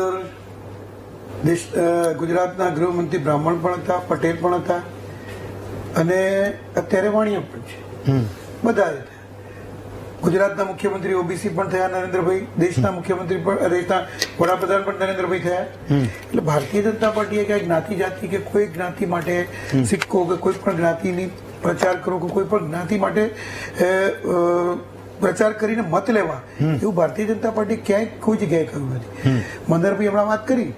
અંદર ગુજરાતના ગૃહમંત્રી બ્રાહ્મણ પણ હતા, પટેલ પણ હતા અને અત્યારે વાણિયા પણ છે, બધા હતા. ગુજરાતના મુખ્યમંત્રી ઓબીસી પણ થયા નરેન્દ્રભાઈ, દેશના મુખ્યમંત્રી પણ, દેશના વડાપ્રધાન પણ નરેન્દ્રભાઈ થયા. એટલે ભારતીય જનતા પાર્ટીએ ક્યાંય જ્ઞાતિ જાતિ કે કોઈ જ્ઞાતિ માટે સિક્કો કે કોઈ પણ જ્ઞાતિની પ્રચાર કરો કે કોઈ પણ જ્ઞાતિ માટે પ્રચાર કરીને મત લેવા એવું ભારતીય જનતા પાર્ટી ક્યાંય કોઈ જગ્યાએ કહ્યું નથી. મનહરભાઈ હમણાં વાત કરી,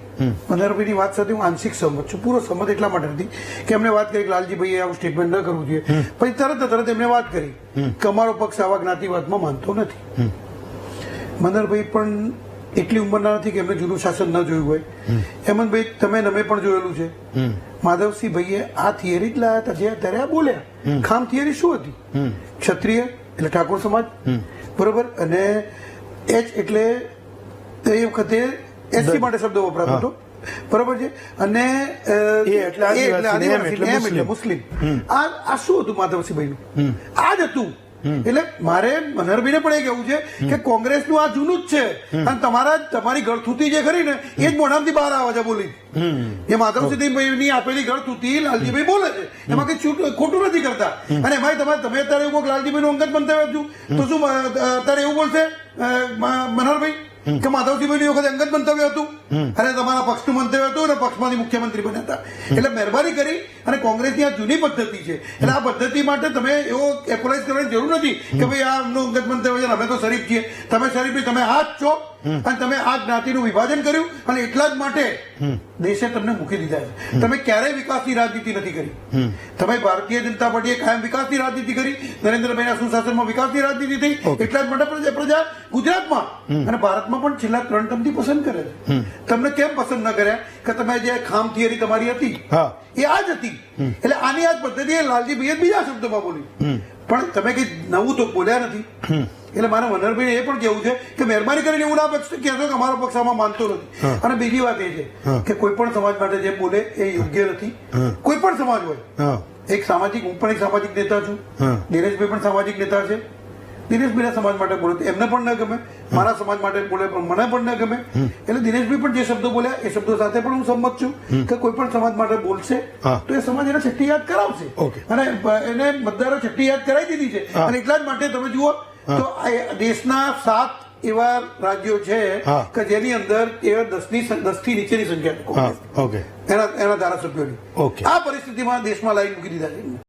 મનહરભાઈની વાત સાથે હું આંશિક સહમત છું. પૂરો સહમત એટલા માટે નથી કે એમને વાત કરી કે લાલજીભાઈએ આવું સ્ટેટમેન્ટ ન કરવું જોઈએ, પછી તરત એમને વાત કરી કે અમારો પક્ષ આવા જ્ઞાતિવાદમાં માનતો નથી. મનહરભાઈ પણ એટલી ઉંમરના નથી કે એમને જૂનું શાસન ન જોયું હોય. હેમંતભાઈ તમે પણ જોયેલું છે. માધવસિંહ ભાઈએ આ થિયરી જ લાયા હતા જે અત્યારે આ બોલ્યા. ખામ થિયરી શું હતી? ક્ષત્રિય એટલે ઠાકોર સમાજ, બરોબર, અને એચ એટલે એ વખતે એસસી માટે શબ્દ વપરાતો હતો, બરોબર છે, અને એટલે મુસ્લિમ. આ શું હતું માધવસિંહભાઈનું? આ જ હતું. એટલે મારે મનહરભાઈને પણ એ કહેવું છે કે કોંગ્રેસનું આ જૂનું જ છે અને તમારી ગળથૂતી જે ખરી ને એ જ મોઢામાંથી બહાર આવે છે બોલી. એ માધવસિંહભાઈની આપેલી ગળથૂતી લાલજીભાઈ બોલે છે, એમાં કઈ ખોટું નથી કરતા. અને એમાં તમે અત્યારે એવું લાલજીભાઈનું અંગત મંતવ્ય હતું તો શું અત્યારે એવું બોલશે મનહરભાઈ કે માધવસિંહભાઈની વખતે અંગત મંતવ્ય હતું અને તમારા પક્ષનું મંતવ્ય હતું અને પક્ષમાંથી મુખ્યમંત્રી બન્યા હતા? એટલે મહેરબાની કરી અને કોંગ્રેસની આ જૂની પદ્ધતિ છે, એટલે આ પદ્ધતિ માટે તમે એવો એપ્લાઇઝ કરવાની જરૂર નથી કે ભાઈ આ અમનું અંગત મંતવ્ય છે, અમે તો શરીફ છીએ. તમે શરીફ, તમે આ જ છો અને તમે આ જ્ઞાતિનું વિભાજન કર્યું અને એટલા જ માટે દેશે તમને મૂકી દીધા છે. તમે ક્યારેય વિકાસની રાજનીતિ નથી કરી. તમે ભારતીય જનતા પાર્ટીએ કાયમ વિકાસની રાજનીતિ કરી, નરેન્દ્રભાઈના સુશાસનમાં વિકાસની રાજનીતિ થઈ, એટલા જ માટે પ્રજા ગુજરાતમાં અને ભારતમાં પણ છેલ્લા 3 ટર્મથી પસંદ કરે છે. તમને કેમ પસંદ ન કર્યા? કે તમે જે ખામ થિયરી તમારી હતી એ આ જ હતી. એટલે આની આ જ પદ્ધતિ લાલજીભાઈએ બીજા શબ્દમાં બોલી, પણ તમે કઈ નવું તો બોલ્યા નથી. એટલે મારા મનહરભાઈ એ પણ કેવું છે કે મહેરબાની કરીને એવું ના પક્ષ કહેશો કે અમારો પક્ષ આમાં માનતો નથી. અને બીજી વાત એ છે કે કોઈ પણ સમાજ માટે જે બોલે એ યોગ્ય નથી. કોઈ પણ સમાજ હોય, એક સામાજિક, હું પણ એક સામાજિક નેતા છું, દિનેશભાઈ પણ સામાજિક નેતા છે. દિનેશભાઈના સમાજ માટે બોલે એમને પણ ન ગમે, મારા સમાજ માટે બોલે પણ મને પણ ન ગમે. એટલે દિનેશભાઈ પણ જે શબ્દો બોલ્યા એ શબ્દો સાથે પણ હું સંમત છું કે કોઈ પણ સમાજ માટે બોલશે તો એ સમાજ એને છઠ્ઠી યાદ કરાવશે અને એને મતદારો છઠ્ઠી યાદ કરાવી દીધી છે. અને એટલા જ માટે તમે જુઓ તો દેશના 7 એવા રાજ્યો છે કે જેની અંદર 10 થી નીચેની સંખ્યા એના ધારાસભ્યોની. આ પરિસ્થિતિમાં દેશમાં લાઈન મૂકી દીધા છે.